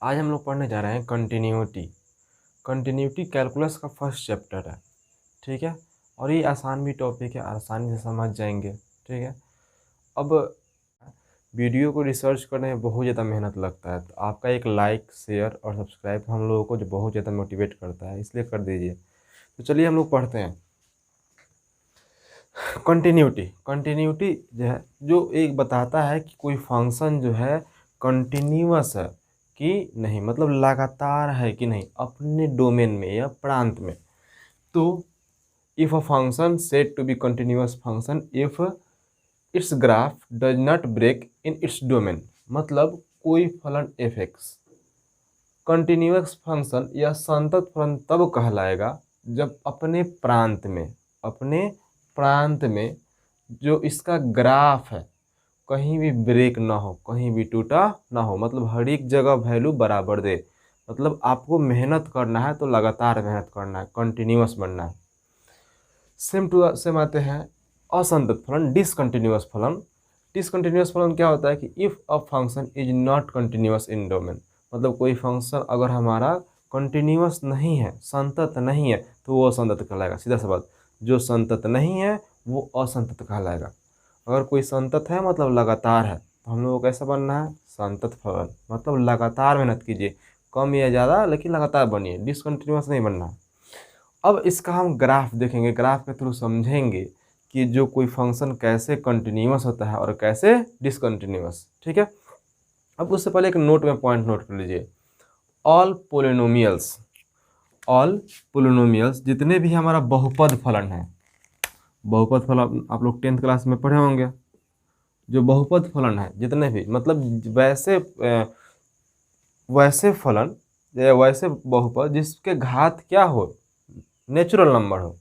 आज हम लोग पढ़ने जा रहे हैं कंटिन्यूटी। कंटिन्यूटी कैलकुलस का फर्स्ट चैप्टर है, ठीक है। और ये आसान भी टॉपिक है, आसानी से समझ जाएंगे, ठीक है। अब वीडियो को रिसर्च करने में बहुत ज़्यादा मेहनत लगता है, तो आपका एक लाइक, शेयर और सब्सक्राइब हम लोगों को जो बहुत ज़्यादा मोटिवेट करता है, इसलिए कर दीजिए। तो चलिए हम लोग पढ़ते हैं। कंटिन्यूटी जो है, जो एक बताता है कि कोई फंक्शन जो है कंटिन्यूअस है कि नहीं, मतलब लगातार है कि नहीं अपने डोमेन में या प्रांत में। तो if a function said to be continuous function if its graph does not break in its domain, मतलब कोई फलन एफ एक्स कंटिन्यूअस फंक्शन या संतत फलन तब कहलाएगा जब अपने प्रांत में जो इसका ग्राफ है कहीं भी ब्रेक ना हो, कहीं भी टूटा ना हो, मतलब हर एक जगह वैल्यू बराबर दे। मतलब आपको मेहनत करना है तो लगातार मेहनत करना है, कंटिन्यूअस बनना है। सेम आते हैं असंतत फलन, डिसकंटिन्यूअस फलन। डिसकंटिन्यूअस फलन क्या होता है कि if a function is not continuous in domain, मतलब कोई फंक्शन अगर हमारा कंटिन्यूअस नहीं है, संतत नहीं है, तो वो असंतत कहलाएगा। सीधा सा बात, जो संतत नहीं है वो असंतत कहलाएगा। अगर कोई संतत है मतलब लगातार है, तो हम लोगों को कैसा बनना है, संतत फलन, मतलब लगातार मेहनत कीजिए, कम या ज़्यादा लेकिन लगातार बनिए, डिसकंटिन्यूअस नहीं बनना। अब इसका हम ग्राफ देखेंगे, ग्राफ के थ्रू समझेंगे कि जो कोई फंक्शन कैसे कंटिन्यूअस होता है और कैसे डिसकंटिन्यूअस, ठीक है। अब उससे पहले एक नोट में पॉइंट नोट कर लीजिए। ऑल पोलिनोमियल्स जितने भी हमारा बहुपद फलन है, बहुपद फलन आप लोग 10th क्लास में पढ़े होंगे। जो बहुपद फलन है जितने भी, मतलब वैसे फलन या वैसे बहुपद जिसके घात क्या हो, नेचुरल नंबर हो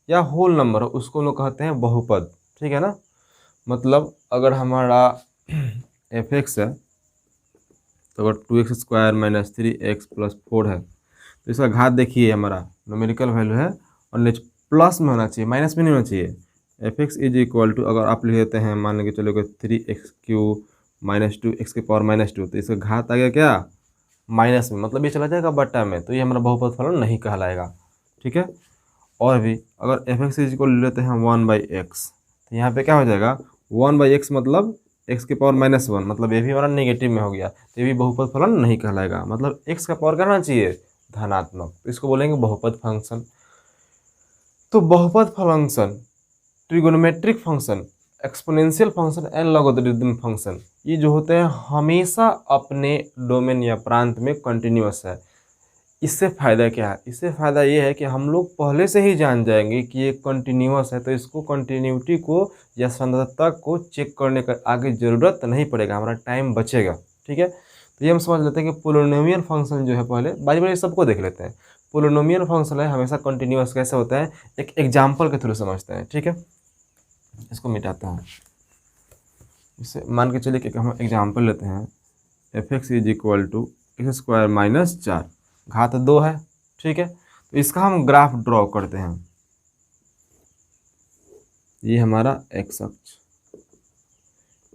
या होल नंबर हो, उसको लोग कहते हैं बहुपद, ठीक है ना। मतलब अगर हमारा एफ एक्स है तो अगर 2x² - 3x + 4 है, तो इसका घात देखिए हमारा न्यूमेरिकल वैल्यू है और प्लस में होना चाहिए, माइनस में नहीं होना चाहिए। F x is equal to, अगर आप लिख देते हैं मान लीजिए चलो 3x³ - 2x⁻² तो इसका घात आ गया क्या, माइनस में, मतलब ये चला जाएगा बट्टा में, तो ये हमारा बहुपद फलन नहीं कहलाएगा, ठीक है। और भी अगर एफ एक्स इज इक्वल लेते हैं 1/x, तो यहाँ पे क्या हो जाएगा 1/x, मतलब x⁻−1, मतलब ये भी हमारा नेगेटिव में हो गया, तो ये भी बहुपद फलन नहीं कहलाएगा। मतलब x का पावर करना चाहिए धनात्मक, तो इसको बोलेंगे बहुपद फंक्शन। तो बहुपद function, trigonometric function, exponential function and logarithm function, ये जो होते हैं हमेशा अपने डोमेन या प्रांत में कंटिन्यूअस है। इससे फ़ायदा क्या है, इससे फ़ायदा ये है कि हम लोग पहले से ही जान जाएंगे कि ये कंटिन्यूअस है, तो इसको कंटिन्यूटी को या संततता को चेक करने का आगे ज़रूरत नहीं पड़ेगा, हमारा टाइम बचेगा, ठीक है। तो ये हम समझ लेते हैं कि पोलिनोमियल फंक्शन जो है, पहले बारी बारी सबको देख लेते हैं। पोलिनोमियल फंक्शन है हमेशा कंटिन्यूअस कैसे होता है, एक एग्जाम्पल के थ्रू समझते हैं, ठीक है। इसको मिटाता है, इससे मान के चलिए कि हम एग्जाम्पल लेते हैं, f x is equal to x² - 4, घात 2 है, ठीक है। तो इसका हम ग्राफ ड्रॉ करते हैं। ये हमारा x अक्ष,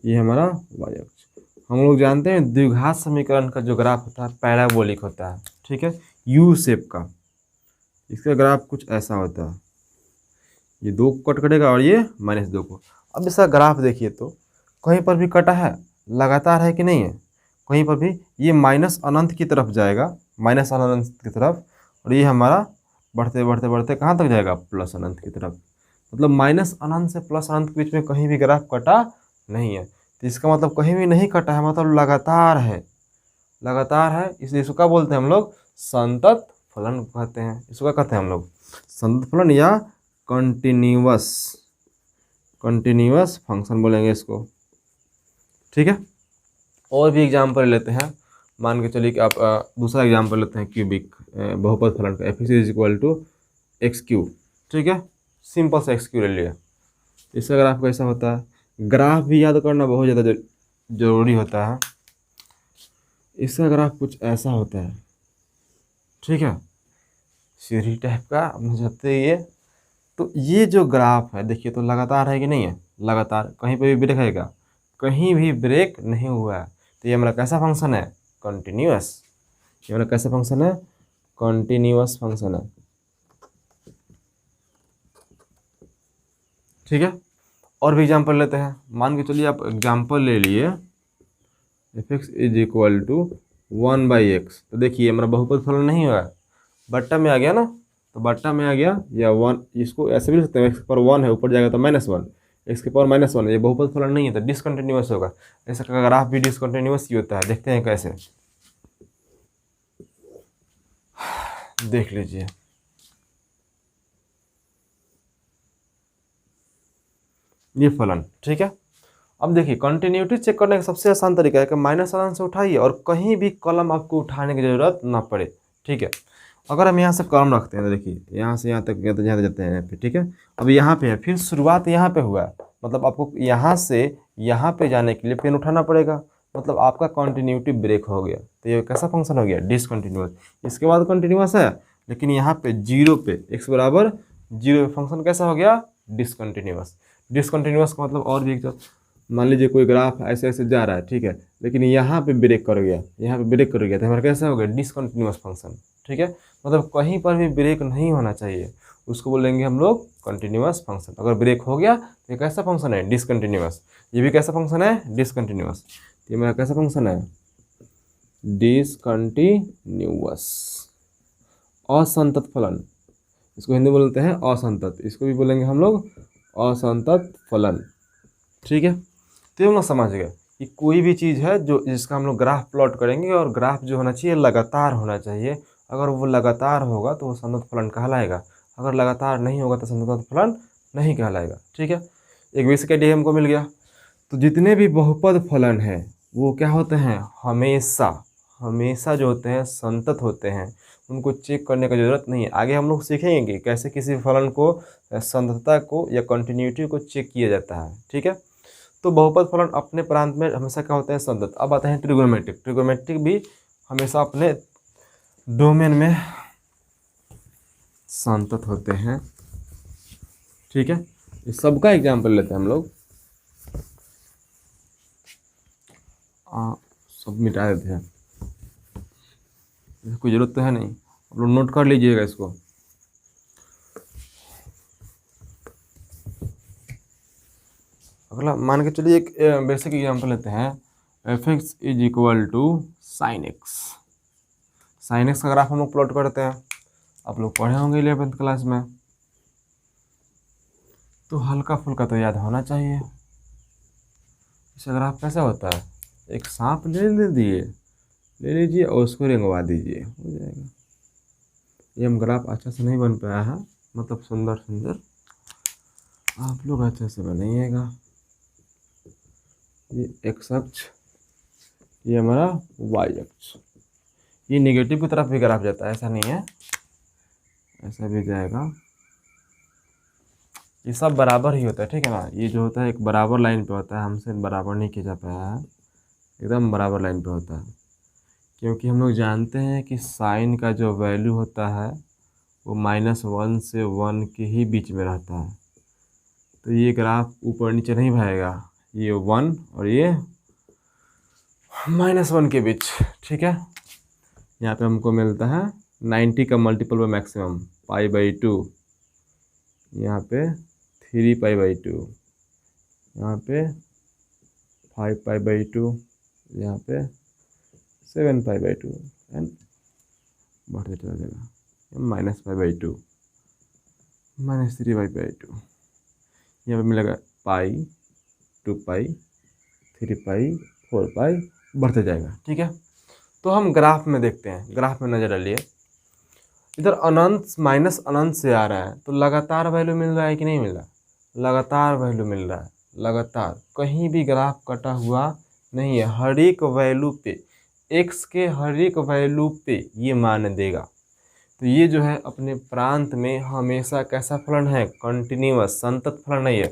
ये हमारा y अक्ष। हम लोग जानते हैं द्विघात समीकरण का जो ग्राफ होता है पैराबोलिक होता है, ठीक है, यू शेप का। इसका ग्राफ कुछ ऐसा होता है, ये 2 को कट करेगा और ये -2 को। अब इसका ग्राफ देखिए तो कहीं पर भी कटा है, लगातार है कि नहीं है, कहीं पर भी ये माइनस अनंत की तरफ जाएगा, माइनस अनंत की तरफ, और ये हमारा बढ़ते बढ़ते बढ़ते कहाँ तक जाएगा, प्लस अनंत की तरफ। मतलब माइनस अनंत से प्लस अनंत के बीच में कहीं भी ग्राफ कटा नहीं है, तो इसका मतलब कहीं भी नहीं कटा है, मतलब लगातार है, लगातार है। इसलिए इसको क्या बोलते हैं हम लोग, संतत फलन कहते हैं। इसको क्या कहते हैं हम लोग, संतत फलन या कंटिन्यूअस फंक्शन बोलेंगे इसको, ठीक है। और भी एग्जाम्पल लेते हैं, मान के चलिए कि आप दूसरा एग्जाम्पल लेते हैं क्यूबिक बहुपद फलन का, F is equal to x³, ठीक है। सिंपल सा x³ ले लिया। इसका ग्राफ कैसा होता है, ग्राफ भी याद करना बहुत ज़्यादा जरूरी होता है। इसका ग्राफ कुछ ऐसा होता है, ठीक है, सीढ़ी टाइप का, आप समझते ही ये। तो ये जो ग्राफ है देखिए तो लगातार है कि नहीं है, लगातार, कहीं पे भी ब्रेक आएगा, कहीं भी ब्रेक नहीं हुआ है, तो ये हमारा कैसा फंक्शन है, कंटिन्यूअस। ये वाला कैसा फंक्शन है, कॉन्टिन्यूअस फंक्शन है, ठीक है। और भी एग्जाम्पल लेते हैं। मान के चलिए आप एग्जाम्पल ले लिए f(x) is equal to 1/x। तो देखिए हमारा बहुपद फलन नहीं हुआ है, बट्टा में आ गया ना, तो बट्टा में आ गया या 1, इसको ऐसे भी लिख सकते हैं, x पर 1 है, ऊपर जाएगा तो -1, x के पावर -1 है, ये बहुपद फलन नहीं है तो डिसकंटिन्यूअस होगा। ऐसा का ग्राफ भी डिसकंटिन्यूअस ही होता है, देखते हैं कैसे, देख लीजिए। ये फलन, ठीक है। अब देखिए कंटिन्यूटी चेक करने का सबसे आसान तरीका है कि -1 से उठाइए और कहीं भी कलम आपको उठाने की जरूरत ना पड़े, ठीक है। अगर हम यहाँ से कलम रखते हैं तो देखिए यहाँ से यहाँ तक यहाँ जाते हैं यहाँ पे, ठीक है। अब यहाँ पे है, फिर शुरुआत यहाँ पे हुआ, मतलब आपको यहाँ से यहाँ पे जाने के लिए पेन उठाना पड़ेगा, मतलब आपका कंटिन्यूटी ब्रेक हो गया। तो ये कैसा फंक्शन हो गया, डिसकंटिन्यूअस। इसके बाद कंटिन्यूअस है, लेकिन यहाँ पे 0 पे x बराबर 0 फंक्शन कैसा हो गया, डिसकंटिन्यूअस। डिसकंटिन्यूअस का मतलब और भी, मान लीजिए कोई ग्राफ ऐसे ऐसे जा रहा है, ठीक है, लेकिन यहाँ पे ब्रेक कर गया, यहाँ पे ब्रेक कर गया, तो हमारा कैसा हो गया, डिसकंटिन्यूअस फंक्शन, ठीक है। मतलब कहीं पर भी ब्रेक नहीं होना चाहिए, उसको बोलेंगे हम लोग कंटिन्यूअस फंक्शन। अगर ब्रेक हो गया तो ये कैसा फंक्शन है, डिसकंटिन्यूअस। ये भी कैसा फंक्शन है, डिसकंटिन्यूअस। ये मेरा कैसा फंक्शन है, डिसकंटिन्यूअस। असंतत फलन, इसको हिंदी में बोलते हैं असंतत, इसको भी बोलेंगे हम लोग असंतत फलन, ठीक है। तो हम लोग समझ गए कि कोई भी चीज़ है जो जिसका हम लोग ग्राफ प्लॉट करेंगे, और ग्राफ जो होना चाहिए लगातार होना चाहिए। अगर वो लगातार होगा तो वो संतत फलन कहलाएगा, अगर लगातार नहीं होगा तो संतत फलन नहीं कहलाएगा, ठीक है। एक बेसिक आइडिया हमको मिल गया। तो जितने भी बहुपद फलन हैं वो क्या होते हैं, हमेशा जो होते हैं संतत होते हैं, उनको चेक करने की ज़रूरत नहीं है। आगे हम लोग सीखेंगे कि कैसे किसी फलन को, संततता को या कंटिन्यूटी को चेक किया जाता है, ठीक है। तो बहुपद फलन अपने प्रांत में हमेशा क्या होते हैं, संतत। अब आते हैं ट्रिगोनोमेट्रिक। ट्रिगोनोमेट्रिक भी हमेशा अपने डोमेन में संतत होते हैं, ठीक है। इस सबका एग्जाम्पल लेते हैं हम लोग, सब मिटा देते हैं, कोई ज़रूरत तो है नहीं, आप लोग नोट कर लीजिएगा इसको। अगला मान के चलिए एक बेसिक एग्जांपल लेते हैं, f(x) is equal to sin x। sin x का ग्राफ हम लोग प्लॉट करते हैं, आप लोग पढ़े होंगे 11th क्लास में, तो हल्का फुल्का तो याद होना चाहिए। इसका ग्राफ कैसा होता है, एक सांप ले लीजिए और उसको रंगवा दीजिए, हो जाएगा। ये हम ग्राफ अच्छा से नहीं बन पाया है, मतलब सुंदर आप लोग अच्छे से बनाइएगा। ये x अक्ष, ये हमारा y अक्ष, ये नेगेटिव की तरफ भी ग्राफ जाता है, ऐसा नहीं है, ऐसा भी जाएगा। ये सब बराबर ही होता है, ठीक है ना। ये जो होता है एक बराबर लाइन पे होता है, हमसे बराबर नहीं खींचा पाया है, एकदम बराबर लाइन पे होता है, क्योंकि हम लोग जानते हैं कि साइन का जो वैल्यू होता है वो -1 से 1 के ही बीच में रहता है। तो ये ग्राफ ऊपर नीचे नहीं भागेगा, ये 1 और ये -1 के बीच, ठीक है। यहाँ पे हमको मिलता है 90 का मल्टीपल बाय मैक्सिमम π/2, यहाँ पे 3π/2, यहाँ पे 5π/2, यहाँ पे 7π/2 एंड बढ़ते चला जाएगा, -π/2, -3π/2, यहाँ पे मिलेगा पाई, 2π, 3π, 4π, बढ़ते जाएगा, ठीक है। तो हम ग्राफ में देखते हैं, ग्राफ में नज़र डालिए, इधर अनंत माइनस अनंत से आ रहा है, तो लगातार वैल्यू मिल रहा है कि नहीं मिल रहा, लगातार वैल्यू मिल रहा है, लगातार, कहीं भी ग्राफ कटा हुआ नहीं है, हर एक वैल्यू पे, x के हर एक वैल्यू पे ये मान देगा। तो ये जो है अपने प्रांत में हमेशा कैसा फलन है, कंटिन्यूअस, संतत फलन है। ये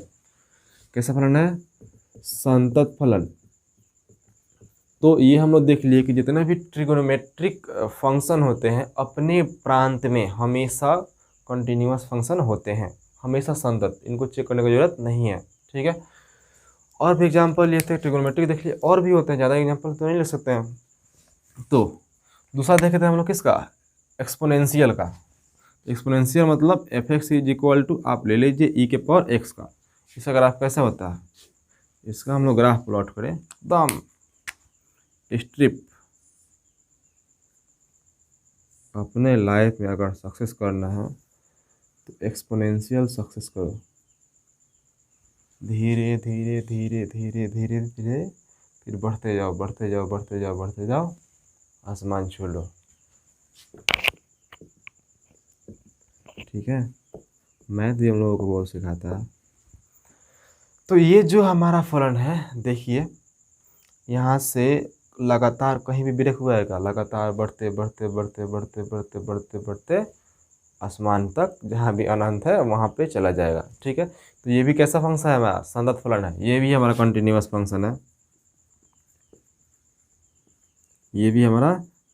कैसा फलन है, संतत फलन। तो ये हम लोग देख लिए कि जितने भी ट्रिगोनोमेट्रिक फंक्शन होते हैं अपने प्रांत में हमेशा कंटिन्यूअस फंक्शन होते हैं, हमेशा संतत, इनको चेक करने की जरूरत नहीं है, ठीक है। और भी एग्जाम्पल लेते हैं, ट्रिगोनोमेट्रिक देख लिए, और भी होते हैं, ज़्यादा एग्जाम्पल तो नहीं ले सकते हैं। तो दूसरा देखे थे हम लोग किसका, एक्सपोनेंशियल का। एक्सपोनेंशियल मतलब f x is equal to, आप ले लीजिए ई के पावर एक्स का। इसका ग्राफ कैसे होता है, इसका हम लोग ग्राफ प्लॉट करें एकदम स्ट्रिप। अपने लाइफ में अगर सक्सेस करना है तो एक्सपोनेंशियल सक्सेस करो, धीरे धीरे धीरे धीरे धीरे धीरे, फिर बढ़ते जाओ बढ़ते जाओ बढ़ते जाओ बढ़ते जाओ, आसमान छू लो। ठीक है, मैथ भी हम लोगों को बहुत सिखाता है। तो ये जो हमारा फलन है, देखिए यहाँ से लगातार कहीं भी ब्रेक हुआ है क्या, लगातार बढ़ते बढ़ते बढ़ते बढ़ते बढ़ते बढ़ते बढ़ते आसमान तक, जहाँ भी अनंत है वहाँ पे चला जाएगा। ठीक है, तो ये भी कैसा फंक्शन है हमारा, संतत फलन है, ये भी हमारा कंटिन्यूअस फंक्शन है, ये भी हमारा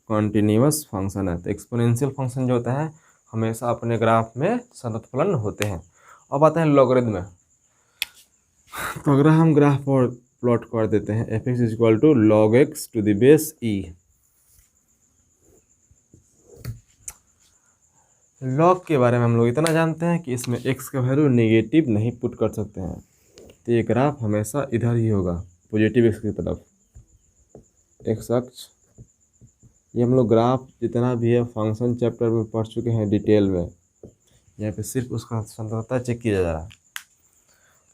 कंटिन्यूअस फंक्शन है। तो एक्सपोनेंशियल फंक्शन जो होता है हमेशा अपने ग्राफ में संतत फलन होते हैं। अब आते हैं लॉगरिथम में। तो अगर हम ग्राफ और प्लॉट कर देते हैं, f x is equal to log x to the base e. Log के बारे में हम लोग इतना जानते हैं कि इसमें x का वैल्यू नेगेटिव नहीं पुट कर सकते हैं, तो ये ग्राफ हमेशा इधर ही होगा, पॉजिटिव x की तरफ, x अक्ष। ये हम लोग ग्राफ जितना भी है फंक्शन चैप्टर में पढ़ चुके हैं डिटेल में, यहाँ पे सिर्फ उसका संततता चेक किया जा रहा है।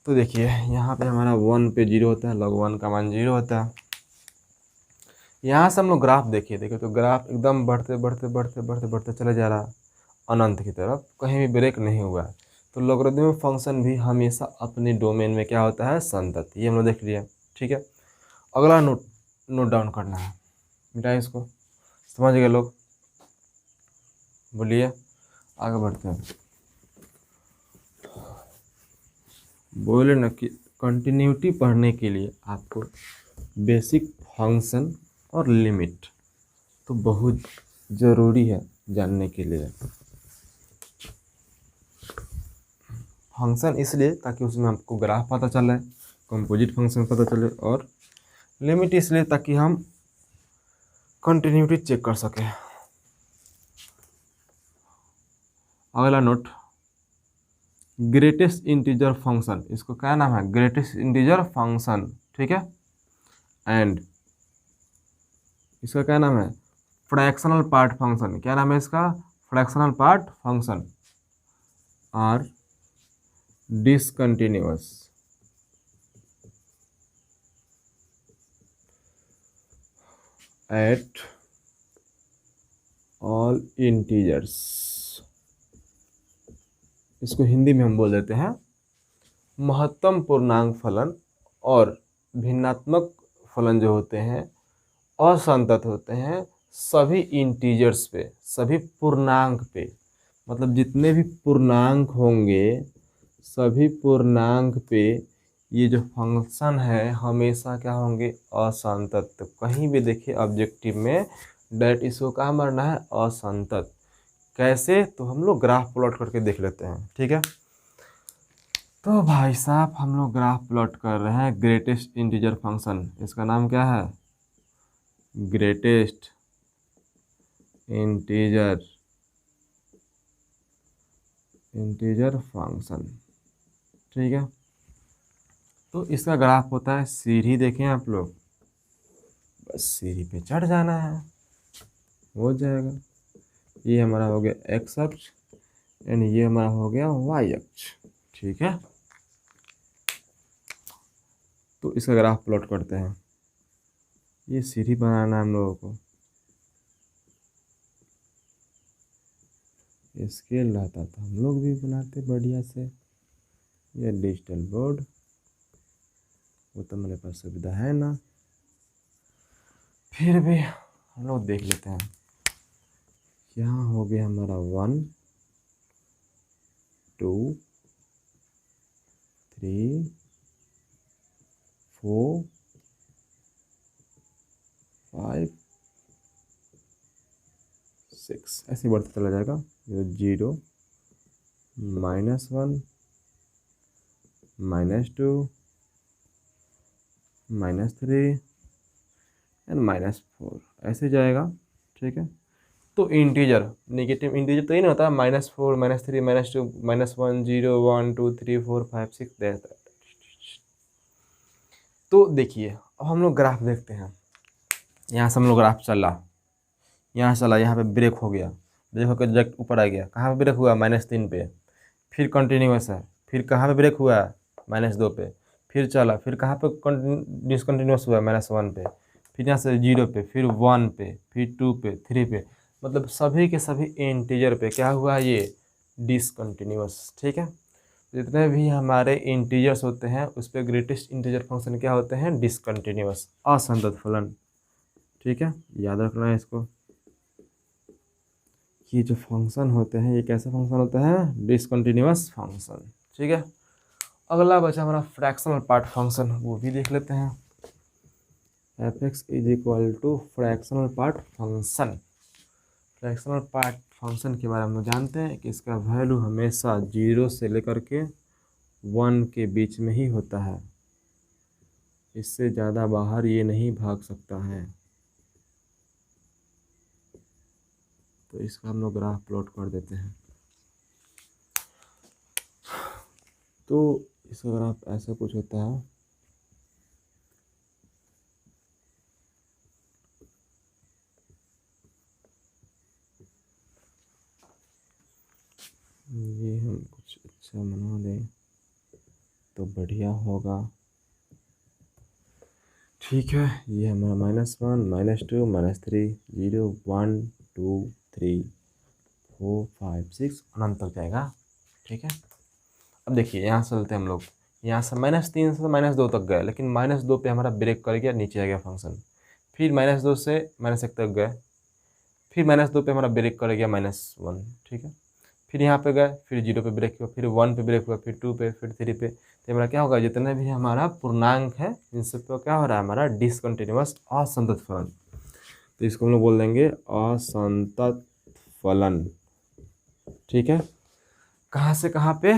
तो देखिए यहाँ पे हमारा 1 पे 0 होता है, log 1 का मान 0 होता है। यहाँ से हम लोग ग्राफ देखिए तो ग्राफ एकदम बढ़ते बढ़ते बढ़ते बढ़ते बढ़ते चले जा रहा है अनंत की तरफ, कहीं भी ब्रेक नहीं हुआ है। तो लॉगरिथमिक फंक्शन भी हमेशा अपने डोमेन में क्या होता है, संतत। ये हम लोग देख लिया। ठीक है, अगला नोट डाउन करना है, मिटाए इसको, समझ गए लोग, बोलिए आगे बढ़ते हैं। बोले ना कि कंटिन्यूटी पढ़ने के लिए आपको बेसिक फंक्शन और लिमिट तो बहुत ज़रूरी है जानने के लिए। फंक्शन इसलिए ताकि उसमें हमको ग्राफ पता चले, कंपोजिट फंक्शन पता चले, और लिमिट इसलिए ताकि हम कंटिन्यूटी चेक कर सकें। अगला नोट, ग्रेटेस्ट इंटीजर फंक्शन, इसको क्या नाम है, ग्रेटेस्ट इंटीजर फंक्शन। ठीक है, एंड इसका क्या नाम है, फ्रैक्शनल पार्ट फंक्शन। क्या नाम है इसका, fractional part function are discontinuous. At all integers, इसको हिंदी में हम बोल देते हैं महत्तम पूर्णांक फलन और भिन्नात्मक फलन जो होते हैं असंतत होते हैं सभी इंटीजर्स पे, सभी पूर्णांक पे। मतलब जितने भी पूर्णांक होंगे सभी पूर्णांक पे ये जो फंक्शन है हमेशा क्या होंगे, असंतत। तो कहीं भी देखिए ऑब्जेक्टिव में डायरेक्ट इसको कहाँ मारना है, असंतत। कैसे, तो हम लोग ग्राफ प्लॉट करके देख लेते हैं। ठीक है, तो भाई साहब हम लोग ग्राफ प्लॉट कर रहे हैं ग्रेटेस्ट इंटीजर फंक्शन। इसका नाम क्या है, ग्रेटेस्ट इंटीजर फंक्शन। ठीक है, तो इसका ग्राफ होता है सीढ़ी, देखें आप लोग, बस सीढ़ी पे चढ़ जाना है, हो जाएगा। ये हमारा हो गया एक्स अक्ष एंड ये हमारा हो गया वाई अक्ष। ठीक है, तो इसका ग्राफ प्लॉट करते हैं। ये सीढ़ी बनाना है हम लोगों को, स्केल रहता तो हम लोग भी बनाते बढ़िया से। ये डिजिटल बोर्ड, वो तो मेरे पास सुविधा है ना, फिर भी हम लोग देख लेते हैं। यहाँ हो गया हमारा 1 2 3 4 5 6, ऐसे बढ़ते चला जाएगा। 0 -1 -2 -3 एंड -4, ऐसे जाएगा। ठीक है। तो इंटीजर, नेगेटिव इंटीजर तो ये नहीं होता -4 -3 -2 -1 0 1 2 3 4 5 6 देता है। तो देखिए अब हम लोग ग्राफ देखते हैं। यहाँ से हम लोग ग्राफ चला, यहाँ चला, यहाँ पे ब्रेक हो गया, ब्रेक होकर डायरेक्ट ऊपर आ गया। कहाँ पे ब्रेक हुआ? -3 पे। फिर कंटिन्यूस है, फिर कहाँ पे ब्रेक हुआ? -2 पे। फिर चला, फिर कहाँ पे डिसकंटिन्यूस हुआ? -1 पे। फिर यहाँ से 0 पे, फिर 1 पे, फिर 2 पे, 3 पे, मतलब सभी के सभी इंटीजर पे क्या हुआ? ये डिसकंटिन्यूस। ठीक है। जितने भी हमारे इंटीजर्स होते हैं उस पर ग्रेटेस्ट इंटीजर फंक्शन क्या होते हैं? डिसकंटिन्यूस, असंतत फलन। ठीक है, याद रखना है इसको। ये जो फंक्शन होते हैं ये कैसे फंक्शन होते हैं? Discontinuous function. ठीक है। अगला बचा हमारा फ्रैक्शनल पार्ट फंक्शन, वो भी देख लेते हैं। f(x) = fractional part function. Fractional part function के बारे में जानते हैं कि इसका वैल्यू हमेशा 0 से लेकर के 1 के बीच में ही होता है, इससे ज़्यादा बाहर ये नहीं भाग सकता है। तो इसका हम लोग ग्राफ प्लॉट कर देते हैं। तो इसका ग्राफ ऐसा कुछ होता है। ये हम कुछ अच्छा बना दें तो बढ़िया होगा। ठीक है, ये हमारा -1 -2 -3 0 1 2 3 4 5 6 अनंत तक जाएगा। ठीक है। अब देखिए यहाँ से चलते हैं हम लोग, यहाँ से -3 से -2 तक गए, लेकिन -2 पे हमारा ब्रेक कर गया, नीचे आ गया फंक्शन। फिर -2 से -1 तक गए, फिर -2 पे हमारा ब्रेक कर गया -1। ठीक है। फिर यहाँ पे गए, फिर 0 पे ब्रेक हुआ, फिर 1 पे ब्रेक हुआ, फिर 2 पे, फिर 3 पे। तो हमारा क्या होगा? जितने भी हमारा पूर्णांक है इन सब पे क्या हो रहा है? हमारा डिसकंटिन्यूअस असंतत फलन। तो इसको हम लोग बोल देंगे असंतत फलन। ठीक है। कहाँ से कहाँ पे?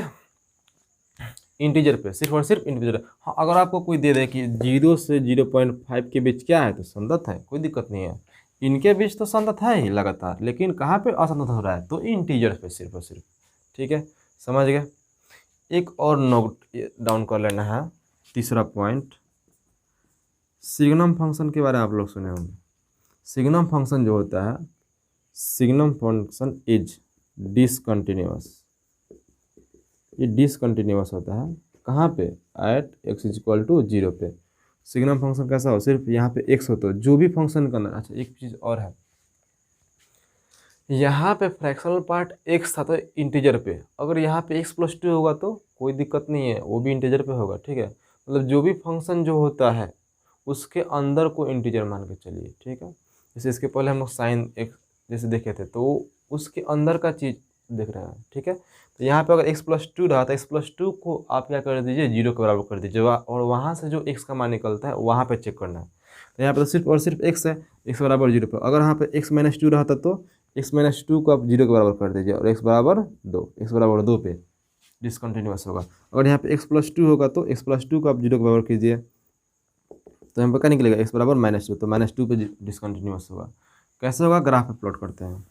इंटीजर पे, सिर्फ और सिर्फ इंटीजर। हाँ, अगर आपको कोई दे दे कि 0 से 0.5 के बीच क्या है तो संतत है, कोई दिक्कत नहीं है। इनके बीच तो संतत है ही लगातार, लेकिन कहाँ पे असंतत हो रहा है? तो इंटीजर पे सिर्फ और सिर्फ। ठीक है, समझ गए। एक और नोट डाउन कर लेना है, तीसरा पॉइंट, सिग्नम फंक्शन के बारे में आप लोग सुने होंगे। सिग्नम फंक्शन जो होता है, सिग्नम फंक्शन इज डिसकंटिन्यूअस। ये डिसकंटिन्यूअस होता है कहाँ पे? एट x = 0 पे। सिग्नम फंक्शन कैसा हो? सिर्फ यहाँ पे x हो तो जो भी फंक्शन करना। अच्छा, एक चीज़ और है, यहाँ पे फ्रैक्शनल पार्ट x था तो इंटीजर पे, अगर यहाँ पे x+2 होगा तो कोई दिक्कत नहीं है, वो भी इंटीजर पे होगा। ठीक है, मतलब जो भी फंक्शन जो होता है उसके अंदर को इंटीजर मान के चलिए। ठीक है, जैसे इसके पहले हम लोग साइन x जैसे देखे थे तो उसके अंदर का चीज़ देख रहे हैं। ठीक है, तो यहाँ पे अगर x+2 रहा तो x+2 को आप क्या कर दीजिए? 0 के बराबर कर दीजिए, और वहाँ से जो x का मान निकलता है वहाँ पे चेक करना है। तो यहाँ पे तो सिर्फ और सिर्फ x है, x बराबर 0 पे। अगर यहाँ पे x-2 रहता तो x-2 को आप 0 के बराबर कर दीजिए, और x बराबर 2 पे डिसकंटिन्यूअस होगा। अगर यहाँ पे x+2 होगा तो x+2 को आप 0 के बराबर कीजिए, तो यहाँ पर क्या निकलेगा? x बराबर -2, तो -2 पे डिसकंटिन्यूअस होगा। कैसे होगा? ग्राफ पे प्लॉट करते हैं।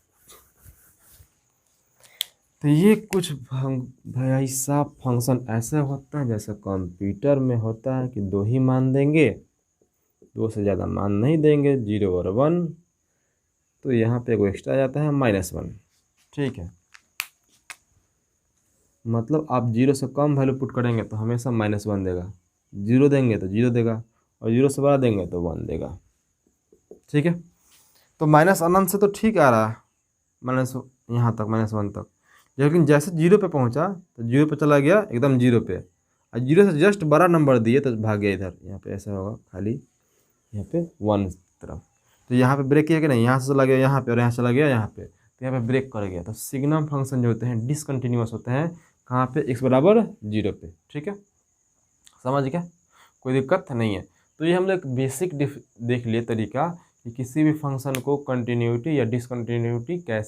तो ये कुछ भाई साहब फंक्शन ऐसे होता है जैसे कंप्यूटर में होता है कि 2 ही मान देंगे, 2 से ज़्यादा मान नहीं देंगे, 0 और 1। तो यहाँ पे एगो एक्स्ट्रा जाता है -1। ठीक है, मतलब आप 0 से कम वैल्यू पुट करेंगे तो हमेशा -1 देगा, 0 देंगे तो 0 देगा, और 0 से बड़ा देंगे तो 1 देगा। ठीक है, तो माइनस अनंत से तो ठीक आ रहा है, माइनस यहाँ तक -1 तक, लेकिन जैसे 0 पे पहुँचा तो 0 पे चला गया एकदम 0 पे, और 0 से जस्ट बड़ा नंबर दिए तो भाग गया इधर। यहाँ पे ऐसा होगा खाली, यहाँ पे 1 तरफ। तो यहाँ पे ब्रेक किया कि नहीं? यहाँ से चला गया यहाँ पे, और यहाँ चला गया यहाँ पे, तो यहाँ पे ब्रेक कर गया। तो सिग्नम फंक्शन जो होते हैं डिसकंटिन्यूअस होते हैं कहाँ पे? x बराबर 0 पे। ठीक है, समझ गया, कोई दिक्कत नहीं है। तो ये हम लोग बेसिक देख लिए तरीका कि किसी भी फंक्शन को कंटिन्यूटी या डिसकंटिन्यूटी कैसे